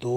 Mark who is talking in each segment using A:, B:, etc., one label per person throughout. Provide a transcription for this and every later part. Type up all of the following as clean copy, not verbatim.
A: 2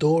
A: 2